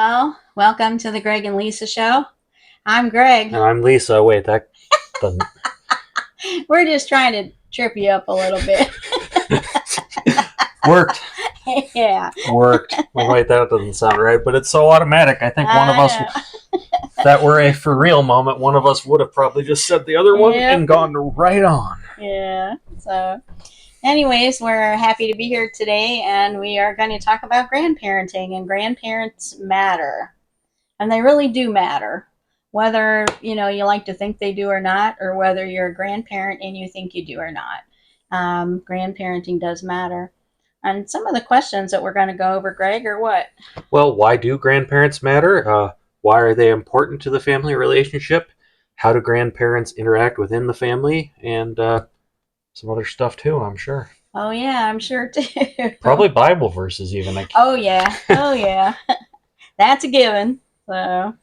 Well, welcome to the Greg and Lisa show. I'm Greg. And I'm Lisa. Wait, that doesn't We're just trying to trip you up a little bit. worked. Yeah. Worked. Well, wait, that doesn't sound right, but it's so automatic. I think one of us, I if that were a for real moment, one of us would have probably just said the other know. one Yep. and gone right on. Yeah. So, anyways, we're happy to be here today, and we are going to talk about grandparenting. And grandparents matter, and they really do matter. Whether you like to think they do or not, or whether you're a grandparent and you think you do or not, grandparenting does matter. And some of the questions that we're going to go over, Greg, are what? Well, why do grandparents matter? Why are they important to the family relationship? How do grandparents interact within the family? And some other stuff too, I'm sure. Oh yeah, I'm sure too. Probably Bible verses, even. Oh yeah, oh yeah, that's a given. So,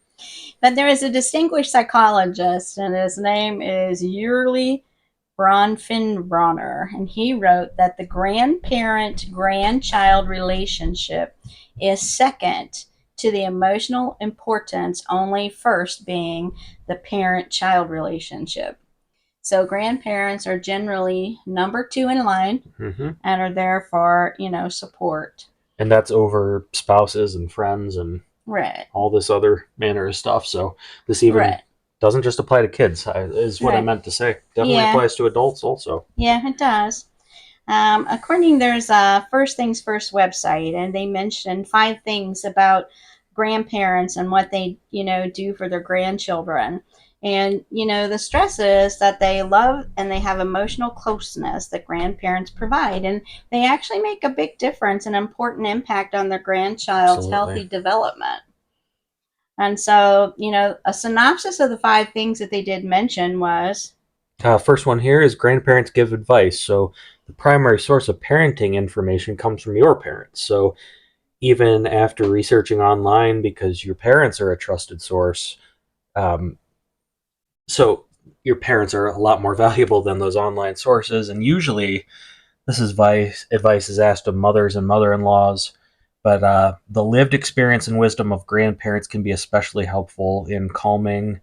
but there is a distinguished psychologist, and his name is Yurli Bronfenbrenner, and he wrote that the grandparent-grandchild relationship is second to the emotional importance, only first being the parent-child relationship. So grandparents are generally number two in line Mm-hmm. and are there for, support. And that's over spouses and friends and Right. all this other manner of stuff. So this even Right. doesn't just apply to kids, is what I Right. meant to say. Definitely Yeah. applies to adults also. Yeah, it does. According there's a First Things First website, and they mentioned five things about grandparents and what they do for their grandchildren. And the stress is that they love and they have emotional closeness that grandparents provide, and they actually make a big difference and important impact on their grandchild's Absolutely. healthy development. And so, a synopsis of the five things that they did mention was. First one here is grandparents give advice. So the primary source of parenting information comes from your parents. So even after researching online, because your parents are a trusted source, um, so your parents are a lot more valuable than those online sources. And usually, this is advice is asked of mothers and mother-in-laws, but the lived experience and wisdom of grandparents can be especially helpful in calming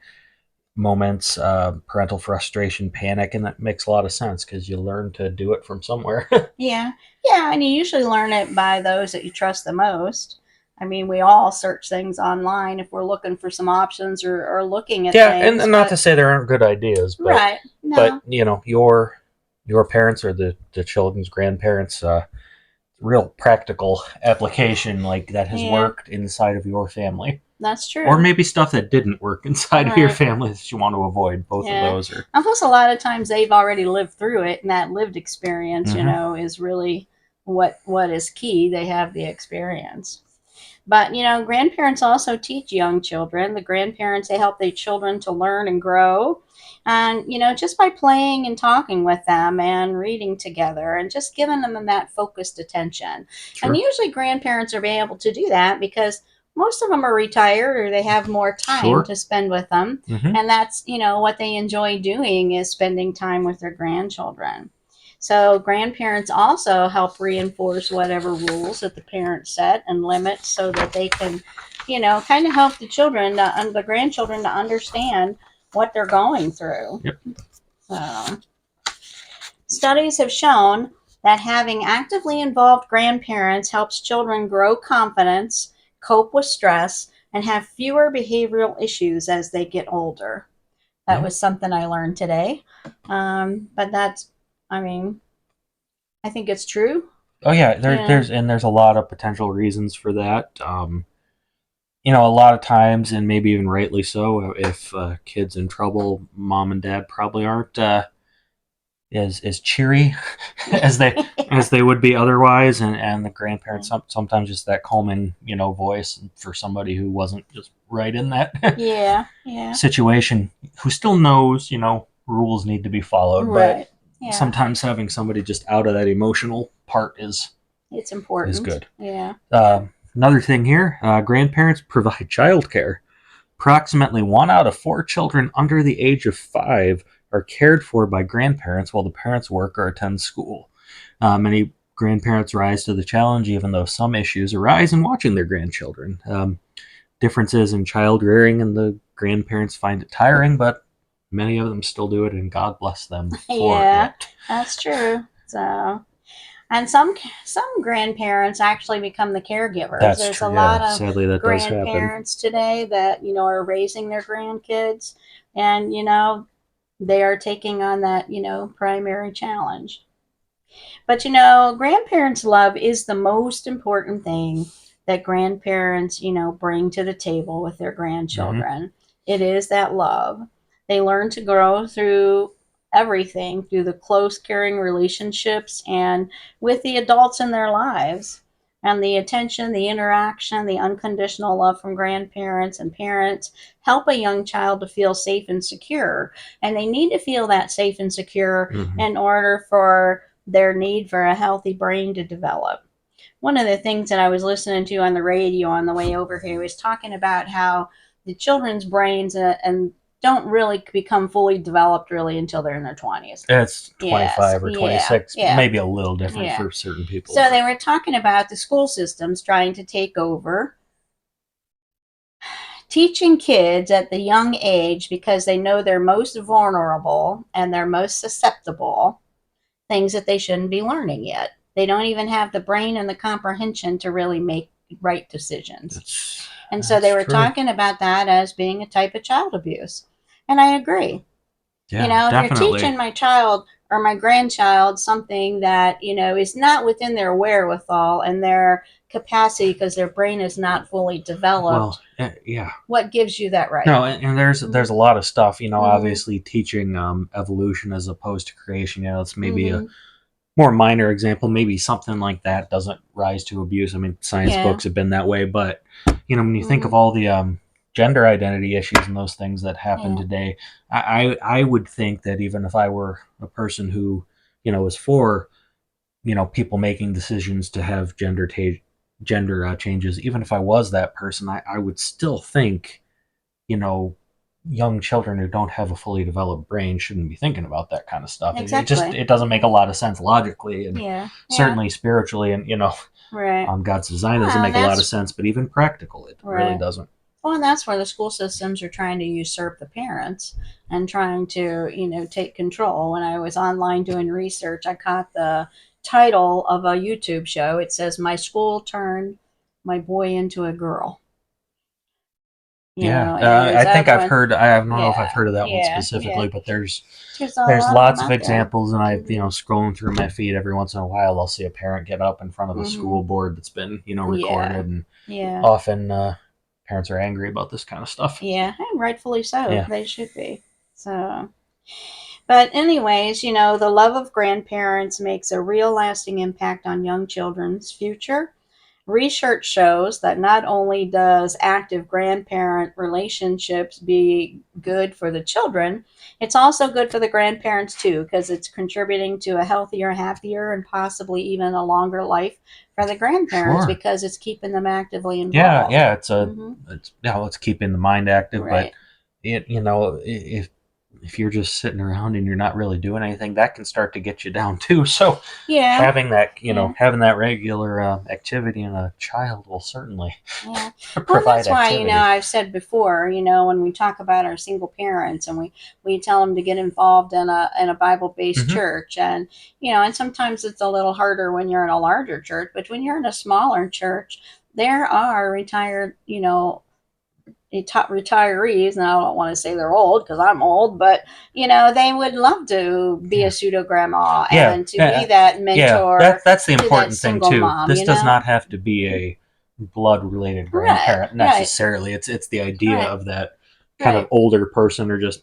moments, parental frustration, panic, and that makes a lot of sense because you learn to do it from somewhere. Yeah, yeah, and you usually learn it by those that you trust the most. I mean, we all search things online if we're looking for some options or looking at Yeah, and, things, and not to but say there aren't good ideas, but right, but no, you know your parents or the children's grandparents, real practical application like that has yeah, worked inside of your family. that's Or true. maybe stuff that didn't work inside of your Right, family that you want to avoid. Both of yeah. those are. And plus, a lot of times they've already lived through it, and that lived experience, Mm-hmm. is really what is key. They have the experience. But grandparents also teach young children. The grandparents, they help their children to learn and grow. And just by playing and talking with them and reading together and just giving them that focused attention. And Sure. usually grandparents are able to do that because most of them are retired or they have more time Sure. to spend with them. Mm-hmm. And that's what they enjoy doing is spending time with their grandchildren. So grandparents also help reinforce whatever rules that the parents set and limits so that they can, kind of help the children, the grandchildren to understand what they're going through. Yep. So studies have shown that having actively involved grandparents helps children grow confidence, cope with stress, and have fewer behavioral issues as they get older. That Yeah. was something I learned today. But that's, I mean, I think it's true. Oh yeah. Yeah. There's a lot of potential reasons for that. A lot of times, and maybe even rightly so, if kids in trouble, mom and dad probably aren't as cheery as they would be otherwise, and the grandparents sometimes just that calming voice for somebody who wasn't just right in that Yeah. Yeah. situation, who still knows rules need to be followed, but Right. Yeah. sometimes having somebody just out of that emotional part It's is important. good. Yeah. Yeah. Another thing here, grandparents provide childcare. Approximately 1 out of 4 children under the age of 5 are cared for by grandparents while the parents work or attend school. Many grandparents rise to the challenge, even though some issues arise in watching their grandchildren. differences in child rearing, and the grandparents find it tiring, but many of them still do it, and God bless them for Yeah, it. that's true. So, and some grandparents actually become the caregivers. That's There's a true. lot Yeah, of sadly, that does happen. grandparents today that are raising their grandkids, and they are taking on that primary challenge. But grandparents' love is the most important thing that grandparents, bring to the table with their Hmm. grandchildren. It is that love. They learn to grow through everything, through the close, caring relationships and with the adults in their lives. And the attention, the interaction, the unconditional love from grandparents and parents help a young child to feel safe and secure. And they need to feel that safe and secure Hmm. in order for their need for a healthy brain to develop. One of the things that I was listening to on the radio on the way over here was talking about how the children's brains and don't really become fully developed really until they're in their 20s. It's Yes, 25 or yeah, 26, yeah, maybe a little different yeah. for certain people, So but they were talking about the school systems trying to take over, teaching kids at the young age because they know they're most vulnerable and they're most susceptible things that they shouldn't be learning yet. They don't even have the brain and the comprehension to really make right decisions. that's And so they that's were true. talking about that as being a type of child abuse. And I agree. Yeah, If you're definitely. teaching my child or my grandchild something that, is not within their wherewithal and their capacity because their brain is not fully developed, Well, yeah. what gives you that right? No, and Mm-hmm. there's a lot of stuff, Mm-hmm. obviously teaching evolution as opposed to creation. It's maybe a Mm-hmm. more minor example. Maybe something like that doesn't rise to abuse. I mean, science Yeah. books have been that way, but when you think Mm-hmm. of all the gender identity issues and those things that happen Yeah. today, I would think that even if I were a person who is for people making decisions to have gender changes, even if I was that person, I would still think you know young children who don't have a fully developed brain shouldn't be thinking about that kind of stuff. It just Exactly. it doesn't make Mm-hmm. a lot of sense logically, and Yeah. Yeah. certainly spiritually, and Right. on God's design doesn't Well, and make a lot of that's sense, but even practical it really right. doesn't. Well, and that's where the school systems are trying to usurp the parents and trying to, take control. When I was online doing research, I caught the title of a YouTube show. It says, "My school turned my boy into a girl." Yeah, And it was I think I've everyone. heard. I don't know if I've Yeah, heard of that one yeah, yeah. specifically, but There's a there's lot of them lots of out there. examples, and I Hmm. scrolling through my feed every once in a while, I'll see a parent get up in front of a Hmm. school board that's been Yeah, recorded, and yeah, often parents are angry about this kind of stuff. yeah, and rightfully so. Yeah, They should be. So, but, anyways, the love of grandparents makes a real lasting impact on young children's future. Research shows that not only does active grandparent relationships be good for the children, it's also good for the grandparents too, because it's contributing to a healthier, happier, and possibly even a longer life for the grandparents sure. because it's keeping them actively Yeah, involved. yeah. Hmm. It's it's keeping the mind active, but Right. it if you're just sitting around and you're not really doing anything, that can start to get you down too. So Yeah. Yeah. having that regular activity in a child will certainly Yeah. Well, provide that's why, activity. I've said before, when we talk about our single parents and we tell them to get involved in a Bible based Hmm. church. And, and sometimes it's a little harder when you're in a larger church, but when you're in a smaller church, there are retired, retirees. Now, I don't want to say they're old because I'm old, but, they would love to be a Yeah, pseudo grandma yeah, and to be yeah, that yeah. mentor That's the to that important thing single too. mom, This does not have to be Mhm. a blood related Right, grandparent right, necessarily. It's the idea right, of that kind of right. older person, or just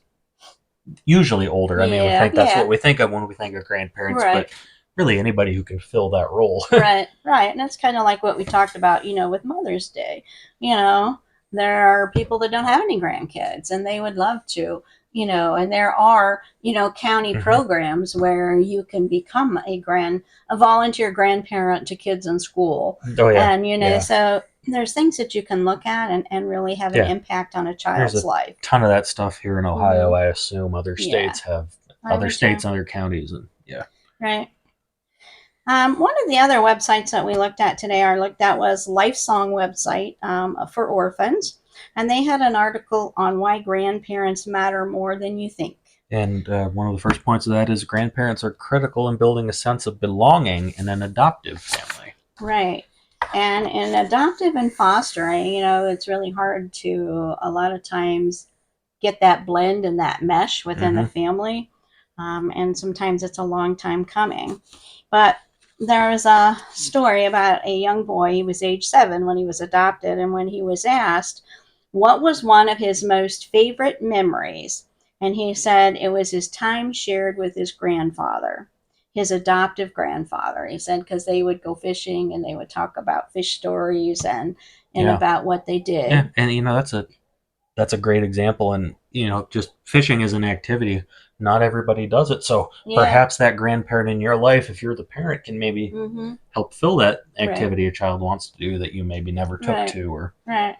usually older. I mean, we Yeah, think that's what yeah, we think of when we think of grandparents, right, but really anybody who can fill that role. right, right. And that's kind of like what we talked about, with Mother's Day. You know, there are people that don't have any grandkids and they would love to, and there are, county Hmm. programs where you can become a volunteer grandparent to kids in school. Oh yeah, And, yeah, so there's things that you can look at and really have an yeah. impact on a There's child's a life. ton of that stuff here in Hmm. Ohio. I assume Yeah, I other would too. states, other counties, and yeah. Right. One of the other websites that we looked at today, was Lifesong website for orphans, and they had an article on why grandparents matter more than you think. And one of the first points of that is grandparents are critical in building a sense of belonging in an adoptive family. Right. And in adoptive and fostering, it's really hard to, a lot of times, get that blend and that mesh within the family. And sometimes it's a long time coming. But there was a story about a young boy. He was age 7 when he was adopted. And when he was asked what was one of his most favorite memories, and he said it was his time shared with his grandfather, his adoptive grandfather. He said because they would go fishing and they would talk about fish stories and Yeah. about what they did. Yeah, and that's a great example. And just fishing is an activity. Not everybody does it, so perhaps that grandparent in your life, if you're the parent, can maybe help fill that activity a child wants to do that you maybe never took to. Or Right.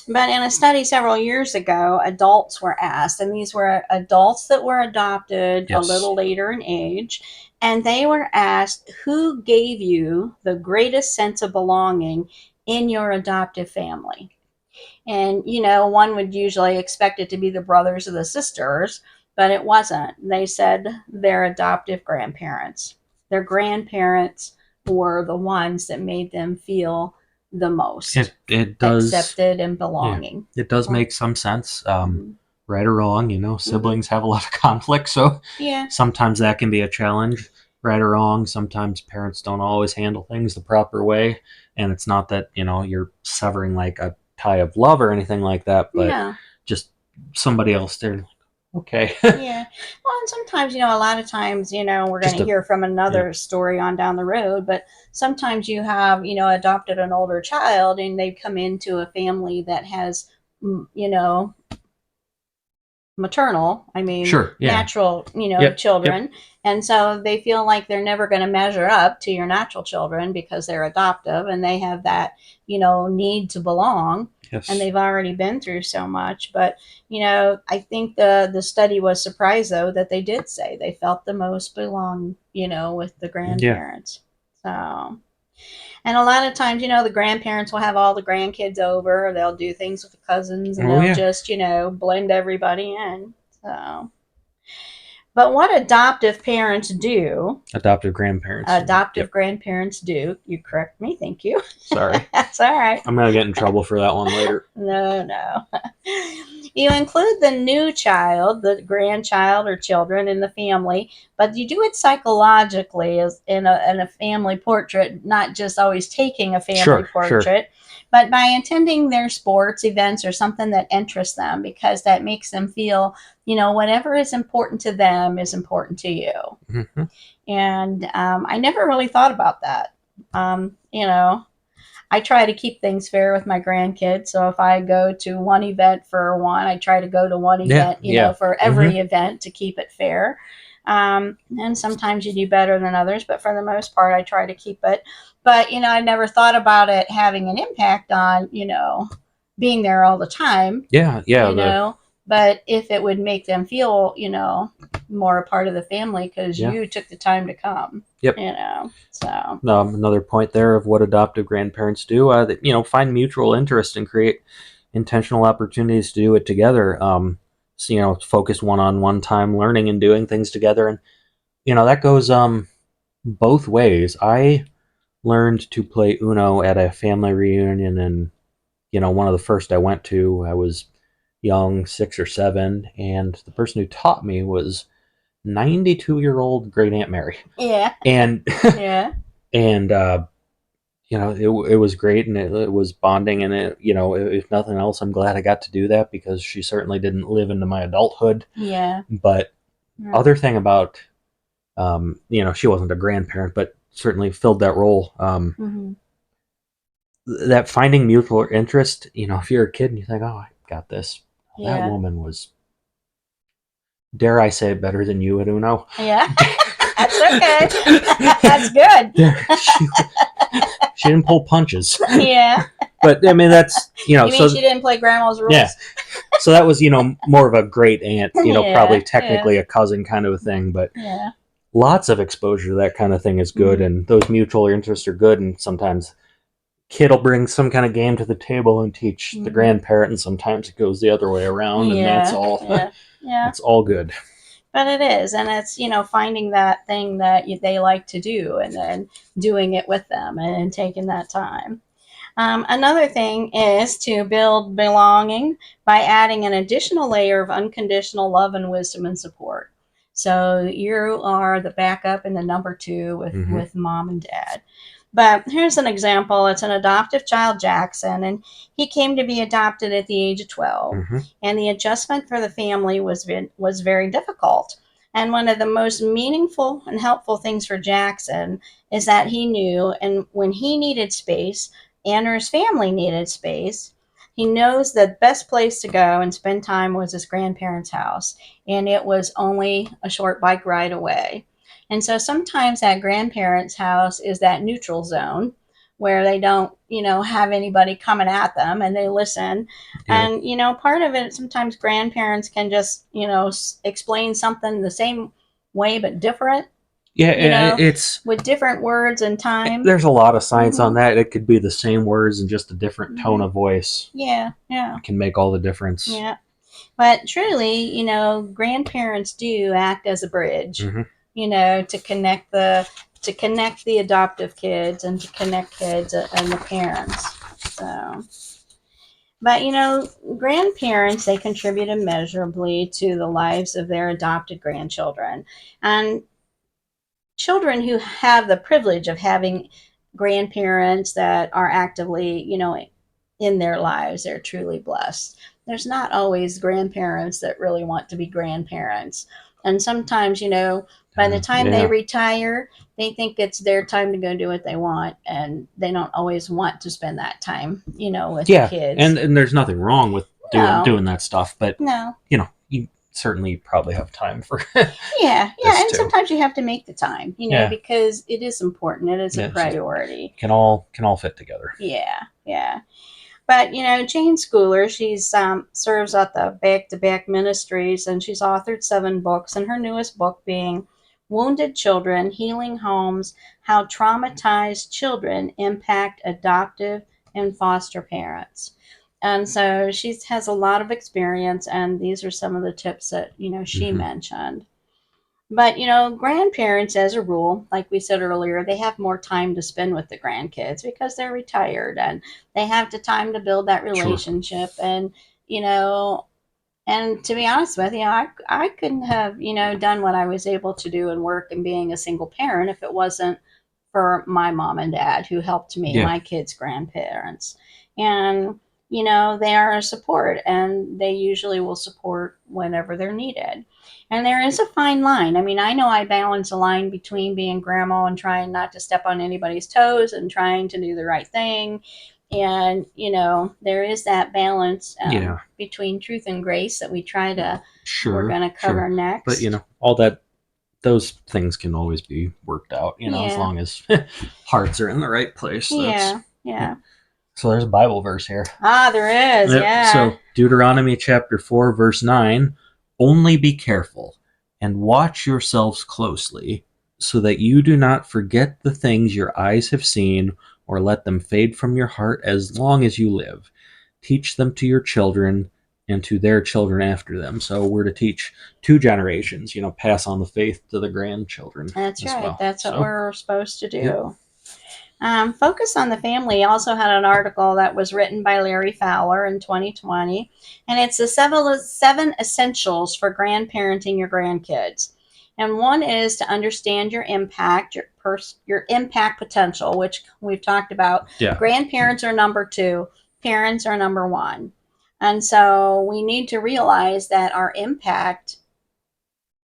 But in a study several years ago, adults were asked, and these were adults that were adopted a little later in age, and they were asked who gave you the greatest sense of belonging in your adoptive family. And, one would usually expect it to be the brothers or the sisters, but it wasn't. They said their adoptive grandparents. Their grandparents were the ones that made them feel the most it does accepted and belonging. It does make some sense. Right or wrong, siblings have a lot of conflict, so sometimes that can be a challenge. Right or wrong, sometimes parents don't always handle things the proper way, and it's not that you're severing like a tie of love or anything like that, but just somebody else there. Okay. Yeah. Well, and sometimes, a lot of times, we're going to hear from another story on down the road, but sometimes you have, adopted an older child and they've come into a family that has, maternal, natural, children. And so they feel like they're never going to measure up to your natural children because they're adoptive and they have that, need to belong. Yes. And they've already been through so much. But, I think the study was surprised, though, that they did say they felt the most belong, with the grandparents. So, and a lot of times, the grandparents will have all the grandkids over. They'll do things with the cousins and they'll just, blend everybody in. So, but what adoptive parents do, adoptive grandparents do, you correct me, thank you. Sorry. That's all right. I'm going to get in trouble for that one later. No. You include the new child, the grandchild or children in the family, but you do it psychologically as in a family portrait, not just always taking a family portrait, but by attending their sports, events, or something that interests them, because that makes them feel, whatever is important to them is important to you. Mm-hmm. And I never really thought about that. I try to keep things fair with my grandkids. So if I go to one event for one, I try to go to one event, for every event to keep it fair. And sometimes you do better than others, but for the most part, I try to keep it. But, I never thought about it having an impact on, being there all the time. But if it would make them feel, more a part of the family because you took the time to come. So. Another point there of what adoptive grandparents do, that find mutual interest and create intentional opportunities to do it together. Focus one-on-one time learning and doing things together, and that goes both ways. I learned to play Uno at a family reunion, and one of the first I went to, I was young, 6 or 7, and the person who taught me was 92-year-old great Aunt Mary. Yeah. And and it was great, and it was bonding, and if nothing else, I'm glad I got to do that because she certainly didn't live into my adulthood. Yeah. But other thing about she wasn't a grandparent, but certainly filled that role. That finding mutual interest, if you're a kid and you think, oh, I got this. That woman was, dare I say, better than you at Uno. Yeah. That's okay. That's good. She didn't pull punches. Yeah. But that's You mean she didn't play grandma's rules? Yeah. So that was more of a great aunt, probably technically a cousin kind of a thing, but lots of exposure to that kind of thing is good, Mm-hmm. and those mutual interests are good. And sometimes kid will bring some kind of game to the table and teach the Mm-hmm. grandparent, and sometimes it goes the other way around, and that's Yeah, all. yeah, yeah. That's all good. But it is, and it's finding that thing that they like to do, and then doing it with them, and taking that time. Another thing is to build belonging by adding an additional layer of unconditional love and wisdom and support. So you are the backup and the number two Mm-hmm. with mom and dad. But here's an example. It's an adoptive child, Jackson, and he came to be adopted at the age of 12. Mm-hmm. And the adjustment for the family was very difficult. And one of the most meaningful and helpful things for Jackson is that he knew, and when he needed space, and his family needed space, he knows the best place to go and spend time was his grandparents' house, and it was only a short bike ride away. And so sometimes that grandparents' house is that neutral zone where they don't, have anybody coming at them, and they listen. Yeah. And, part of it, sometimes grandparents can just, explain something the same way but different, Yeah, you know, it's with different words and time. there's a lot of science on Mm-hmm. that. It could be the same words and just a different tone Mm-hmm. of voice. Yeah, yeah, It can make all the difference. yeah. But truly, grandparents do act as a bridge, Mm-hmm. to connect the adoptive kids and to connect kids and the parents. So, but grandparents, they contribute immeasurably to the lives of their adopted grandchildren, and children who have the privilege of having grandparents that are actively, in their lives, they're truly blessed. There's not always grandparents that really want to be grandparents. And sometimes, by the time they Yeah. retire, they think it's their time to go do what they want. And they don't always want to spend that time, with the Yeah, and kids. there's nothing wrong with No, doing that stuff, but no. you certainly probably have time for Yeah, yeah. this And too. sometimes you have to make the time, Yeah, because it is important. It is a yeah, it's just priority. can all fit together. Yeah, yeah. But Jane Schooler, she's serves at the Back to Back Ministries, and she's authored 7 books, and her newest book being "Wounded Children: Healing Homes: How Traumatized Children Impact Adoptive and Foster Parents." And so she has a lot of experience, and these are some of the tips that she Mm-hmm. mentioned. But grandparents, as a rule, like we said earlier, they have more time to spend with the grandkids because they're retired, and they have the time to build that Sure. relationship. And you know, and to be honest with you, I couldn't have done what I was able to do and work and being a single parent if it wasn't for my mom and dad who helped me, Yeah. my kids' grandparents. And they are a support, and they usually will support whenever they're needed. And there is a fine line. I mean, I know I balance a line between being grandma and trying not to step on anybody's toes and trying to do the right thing. And there is that balance Yeah. between truth and grace that we're Sure. going to Sure. cover But next. all that those things can always be worked out. As Yeah, long as hearts are in the right place. That's yeah, yeah. so. There's a Bible verse here. Ah, there is. Yep. Yeah. So Deuteronomy chapter 4 verse 9, only be careful and watch yourselves closely so that you do not forget the things your eyes have seen or let them fade from your heart as long as you live. Teach them to your children and to their children after them. So we're to teach 2 generations, pass on the faith to the grandchildren That's as right. well. That's what So, we're supposed to yep. do. Focus on the Family also had an article that was written by Larry Fowler in 2020, and it's the seven essentials for grandparenting your grandkids. And one is to understand your impact, your impact potential, which we've talked about. Yeah. Grandparents are number two, parents are number one. And so we need to realize that our impact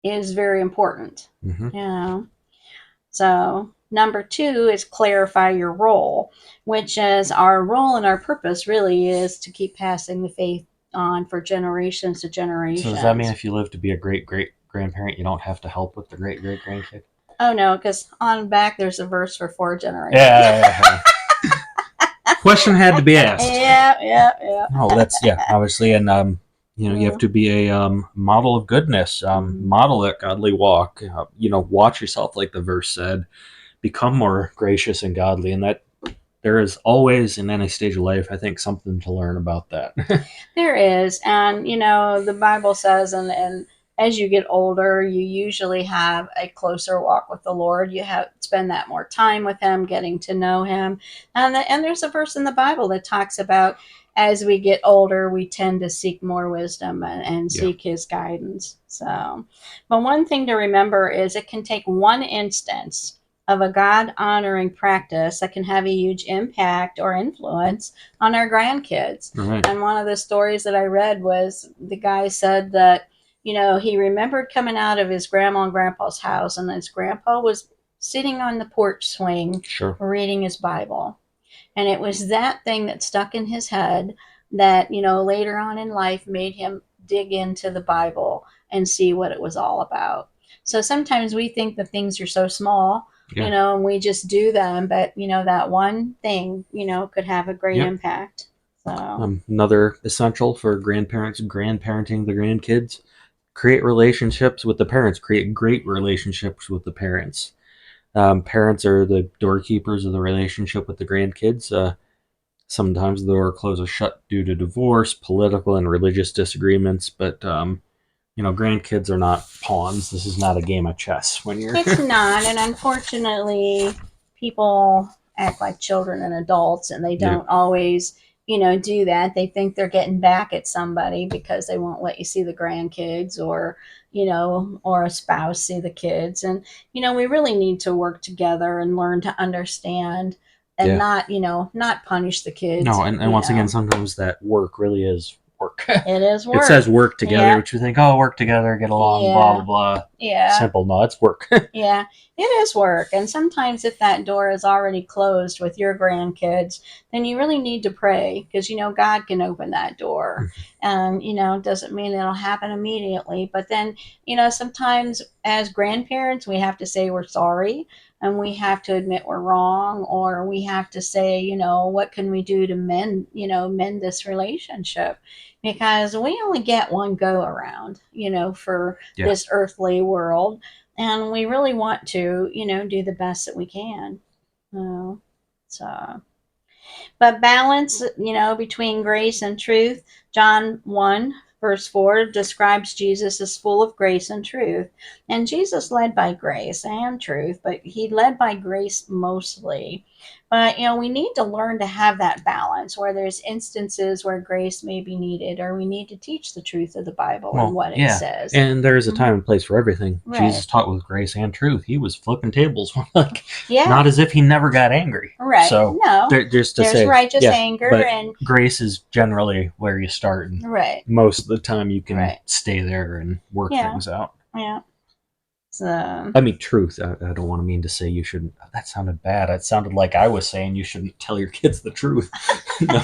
is very important. Mm-hmm. You know, so, number two is clarify your role, which is our role and our purpose really is to keep passing the faith on for generations to So does that mean generations. if you live to be a great great grandparent, you don't have to help with the great great grandkid? Oh no, because on back there's a verse for 4 generations. Yeah. Question had to be asked. Yeah. Oh, that's obviously, and You have to be a model of goodness, model that godly walk. Watch yourself, like the verse said. Become more gracious and godly, and that there is always in any stage of life, I think, something to learn about that. There is, and the Bible says, and as you get older, you usually have a closer walk with the Lord. You have spend that more time with Him, getting to know Him, and there's a verse in the Bible that talks about as we get older, we tend to seek more wisdom and Yeah. seek His guidance. So, but one thing to remember is it can take one instance of a God honoring practice that can have a huge impact or influence on our grandkids. Right. And one of the stories that I read was the guy said that, he remembered coming out of his grandma and grandpa's house, and his grandpa was sitting on the porch swing Sure. reading his Bible. And it was that thing that stuck in his head that, later on in life made him dig into the Bible and see what it was all about. So sometimes we think that things are so small, Yeah. and we just do them, but, that one thing, could have a great Yep. impact. So, Another essential for grandparents grandparenting the grandkids: create relationships with the parents. Create great relationships with the parents. Parents are the doorkeepers of the relationship with the grandkids. Sometimes the door closes shut due to divorce, political and religious disagreements, but grandkids are not pawns. This is not a game of chess. When you're it's not, and unfortunately, people act like children and adults, and they yeah, don't always, do that. They think they're getting back at somebody because they won't let you see the grandkids, or a spouse see the kids. And, we really need to work together and learn to understand and yeah, not punish the kids, no, and once again, sometimes that work really is work. It is It work. says work together, Yeah. which you think, oh, work together, get along, blah blah Yeah. blah. Yeah. Simple. No, it's work. Yeah, it is work. And sometimes if that door is already closed with your grandkids, then you really need to pray because, God can open that door. And, doesn't mean it'll happen immediately. But then, sometimes as grandparents, we have to say we're sorry and we have to admit we're wrong, or we have to say, what can we do to mend this relationship? Because we only get one go around, for Yeah. this earthly world, and we really want to, do the best that we can. So, but balance, between grace and truth. John 1, verse 4 describes Jesus as full of grace and truth. And Jesus led by grace and truth, but he led by grace mostly. But, we need to learn to have that balance where there's instances where grace may be needed, or we need to teach the truth of the Bible and Well, what it yeah, says. and there's a Mhm. time and place for everything. Right. Jesus taught with grace and truth. He was flipping tables, like Yeah. not as if he never got angry. Right. So No, just to there's say, righteous yeah, anger but and grace is generally where you start, and right. most of the time you can Right. stay there and work Yeah. things out. Yeah. So I mean, truth. I don't want to mean to say you shouldn't. That sounded bad. It sounded like I was saying you shouldn't tell your kids the truth. No,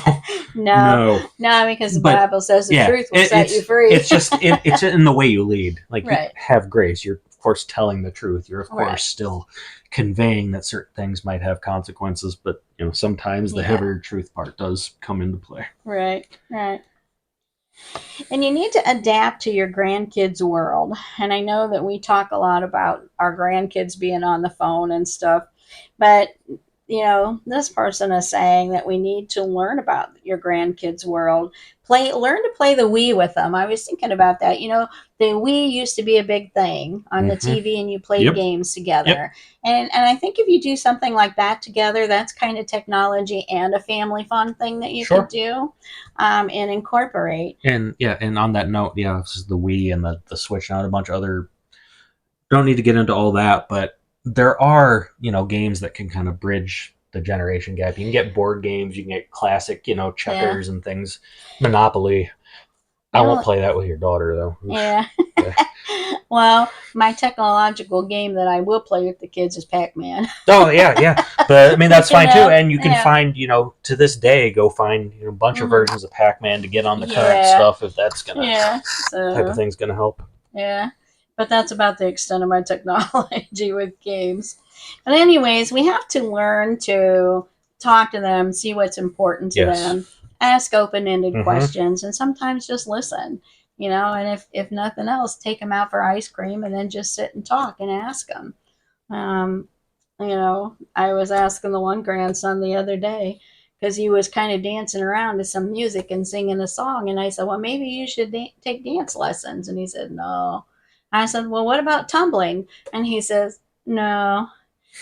no, no. no, because the But Bible says the yeah, truth will set you free. it's just it's in the way you lead. Like you Right. have grace. You're of course telling the truth. You're of course Right. still conveying that certain things might have consequences, but sometimes the Yeah. heavier truth part does come into play. Right. Right. And you need to adapt to your grandkids' world. And I know that we talk a lot about our grandkids being on the phone and stuff, but this person is saying that we need to learn about your grandkids' world. Learn to play the Wii with them. I was thinking about that. The Wii used to be a big thing on the Mm-hmm. TV, and you played Yep. games Yep. together. And I think if you do something like that together, that's kind of technology and a family fun thing that you could Sure. do, and incorporate. And yeah, and on that note, yeah, this is the Wii and the Switch, not a bunch of other. Don't need to get into all that, but there are games that can kind of bridge the generation gap. You can get board games, you can get classic Yeah. checkers and things, Monopoly. I won't Well, play that with your daughter though. yeah. Yeah. Well, my technological game that I will play with the kids is Pac-Man. Oh yeah, yeah. But I mean that's fine too. And you can Yeah. find, to this day, go find a bunch of Mhm. versions of Pac-Man to get on the current Yeah. stuff if that's gonna Yeah. type of So, thing's gonna help. yeah. But that's about the extent of my technology with games. But anyways, we have to learn to talk to them, see what's important to Yes. them, ask open-ended Mm-hmm. questions, and sometimes just listen. And if nothing else, take them out for ice cream and then just sit and talk and ask them. Um, I was asking the one grandson the other day because he was kind of dancing around to some music and singing a song. And I said, well, maybe you should take dance lessons. And he said, no. I said, well, what about tumbling? And he says, no.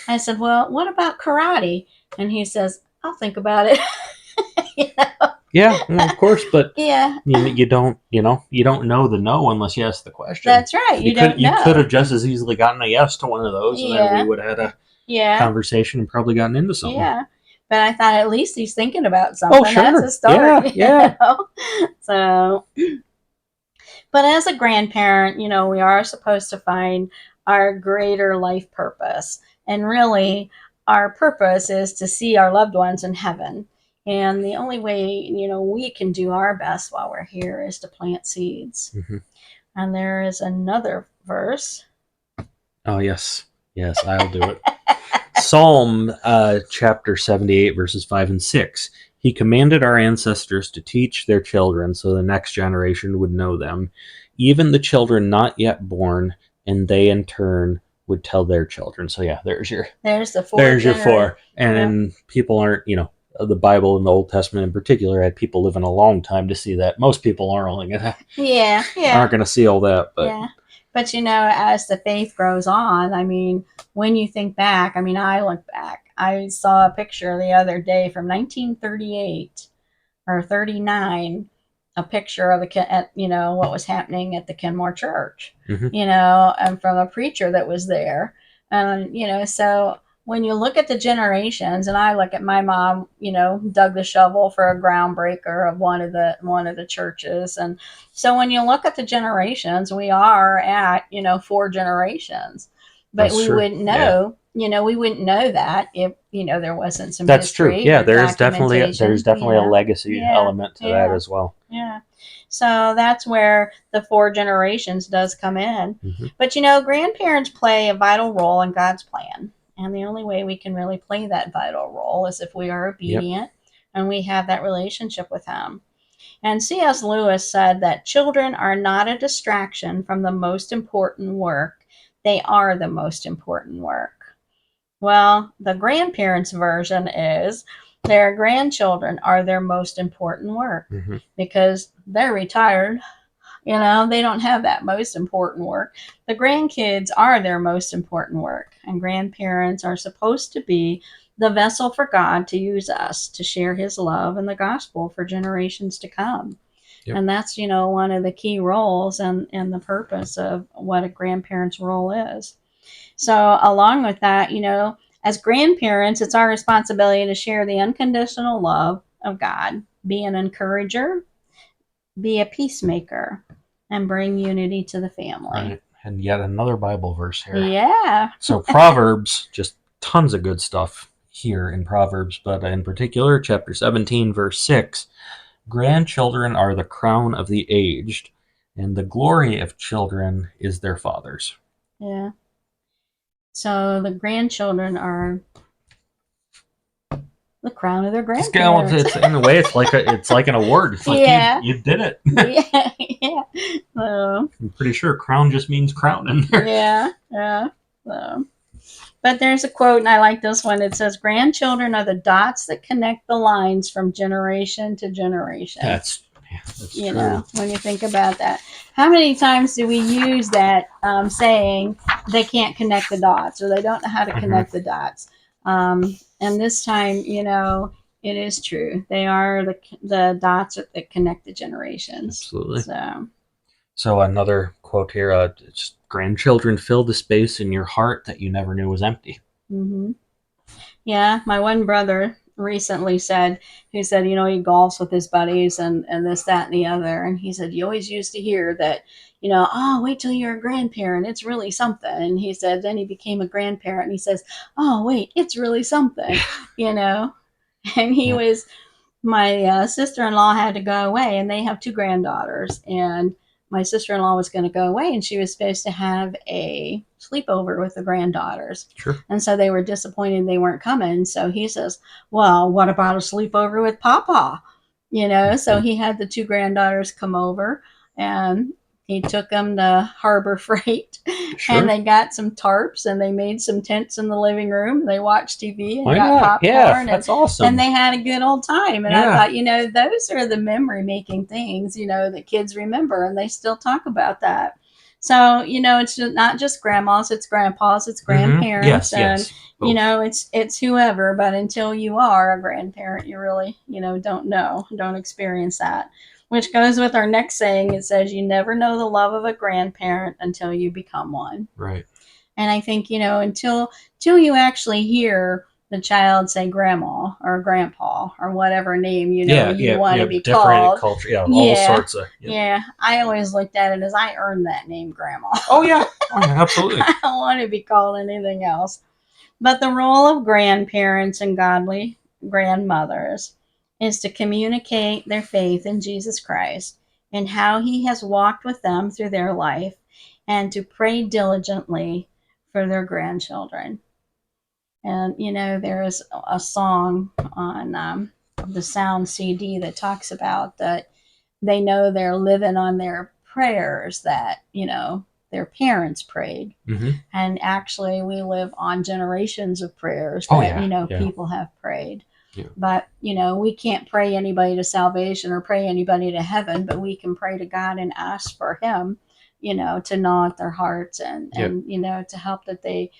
I said, well, what about karate? And he says, I'll think about it. you know? Yeah, well, of course, but Yeah, you don't you don't know the no unless you ask the question. that's right. You You could don't you could know. have just as easily gotten a yes to one of those, and then we Yeah, would have had a yeah, conversation and probably gotten into something. yeah. But I thought at least he's thinking about Oh, something. That's a sure. start, Yeah, yeah. So, but as a grandparent, we are supposed to find our greater life purpose. And really, our purpose is to see our loved ones in heaven. And the only way, we can do our best while we're here is to plant seeds. Hmm. And there is another verse. Oh, yes. Yes, I'll do it. Psalm chapter 78, verses 5 and 6. He commanded our ancestors to teach their children so the next generation would know them, even the children not yet born, and they in turn would tell their children. So yeah, There's the fourth there's your generation. four. And Yeah. then people aren't, the Bible and the Old Testament in particular had people living a long time to see that. Most people aren't only gonna Yeah, yeah. aren't gonna see all that, but Yeah. But as the faith grows on, when you think back, I look back. I saw a picture the other day from 1938 or 39, a picture of what was happening at the Kenmore Church, mhm. and from a preacher that was there. So when you look at the generations, and I look at my mom, dug the shovel for a groundbreaker of one of the churches, and so when you look at the generations, we are at four generations, but That's we true. wouldn't Yeah. know. We wouldn't know that if there wasn't some That's true. history Yeah, or there's documentation. definitely a legacy Yeah, element to that yeah, as well. yeah. So that's where the four generations does come in. Hmm. But grandparents play a vital role in God's plan. And the only way we can really play that vital role is if we are Yep. obedient and we have that relationship with Him. And C.S. Lewis said that children are not a distraction from the most important work, they are the most important work. Well, the grandparents' version is their grandchildren are their most important work Hmm. because they're retired. They don't have that most important work. The grandkids are their most important work, and grandparents are supposed to be the vessel for God to use us to share His love and the gospel for generations to come. Yep. And that's, one of the key roles and the purpose of what a grandparent's role is. So, along with that, as grandparents, it's our responsibility to share the unconditional love of God, be an encourager, be a peacemaker, and bring unity to the family. Right. And yet another Bible verse here. Yeah. So Proverbs, just tons of good stuff here in Proverbs, but in particular, chapter 17, verse 6. Grandchildren are the crown of the aged, and the glory of children is their fathers. Yeah. So the grandchildren are the crown of their Just get on, grandparents. it's in a way, it's like an award. It's like Yeah. you did it. Yeah. Yeah. So, I'm pretty sure crown just means crown in there. yeah. Yeah. So. But there's a quote, and I like this one. It says, grandchildren are the dots that connect the lines from generation to generation. That's true. When you think about that. How many times do we use that saying they can't connect the dots or they don't know how to connect the dots? And this time, it is true. They are the dots that connect the generations. Absolutely. So, So another quote here: just, "Grandchildren fill the space in your heart that you never knew was empty." mm-hmm. Yeah, my one brother recently said, he said, he golfs with his buddies and this, that, and the other. And he said, you always used to hear that, oh, wait till you're a grandparent. It's really something. And he said, then he became a grandparent and he says, oh, wait, it's really something, you know. And he Yeah. was, my sister-in-law had to go away and they have two granddaughters. And my sister-in-law was going to go away and she was supposed to have a sleepover with the granddaughters. Sure. And so they were disappointed they weren't coming. So he says, well, what about a sleepover with Papa? So he had the two granddaughters come over and he took them to Harbor Freight, and Sure. they got some tarps and they made some tents in the living room. They watched TV and Why got not? Yeah, popcorn, that's and awesome. they had a good old time. And I Yeah. thought, those are the memory making things, that kids remember, and they still talk about that. So, it's not just grandmas, it's grandpas, it's grandparents, Yes, and yes. Both. it's whoever. But until you are a grandparent, you really, don't experience that. Which goes with our next saying. It says, "You never know the love of a grandparent until you become one." Right. And I think, until you actually hear the child say grandma or grandpa or whatever name Yeah, you yeah, want yeah. to be Different called. culture. Yeah, all Yeah, sorts of. Yeah. yeah. I always looked at it as I earned that name, grandma. Oh yeah. Oh yeah. Absolutely. I don't want to be called anything else. But the role of grandparents and godly grandmothers is to communicate their faith in Jesus Christ and how he has walked with them through their life, and to pray diligently for their grandchildren. And, there is a song on the Sound CD that talks about that they know they're living on their prayers that, their parents prayed. Mm-hmm. And actually, we live on generations of prayers Oh that, yeah. Yeah. people have prayed. Yeah. But, we can't pray anybody to salvation or pray anybody to heaven, but we can pray to God and ask for him, to gnaw at their hearts, and, Yep. to help that they,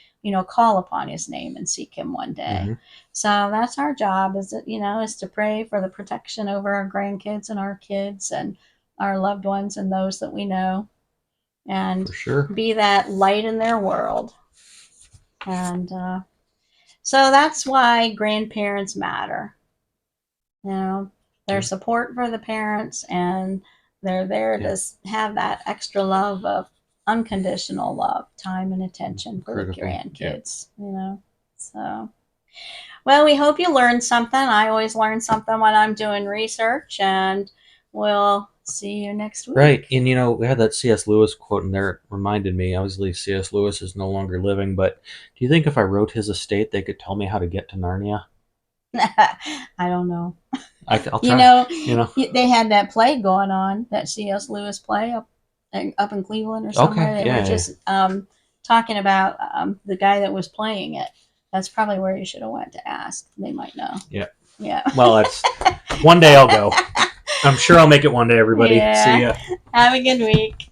call upon his name and seek him one day. Mm-hmm. So that's our job, is to pray for the protection over our grandkids and our kids and our loved ones and those that we know, For and sure. be that light in their world. And so that's why grandparents matter. Their Yeah. support for the parents, and they're there Yeah. to have that extra love of unconditional love, time, and attention for the Critical. Yeah. grandkids. So, well, we hope you learned something. I always learn something when I'm doing research, and we'll see you next Right. week. And we had that C.S. Lewis quote in there. It reminded me. Obviously, C.S. Lewis is no longer living, but do you think if I wrote his estate, they could tell me how to get to Narnia? I don't know. I'll You try. know, You know. they had that play going on, that C.S. Lewis play up in Cleveland or Okay. somewhere. They were Yeah. Yeah. just talking about the guy that was playing it. That's probably where you should have went to ask. They might know. Yeah. Yeah. Well, that's one day I'll go. I'm sure I'll make it one day. Everybody. See Yeah. ya. Have a good week.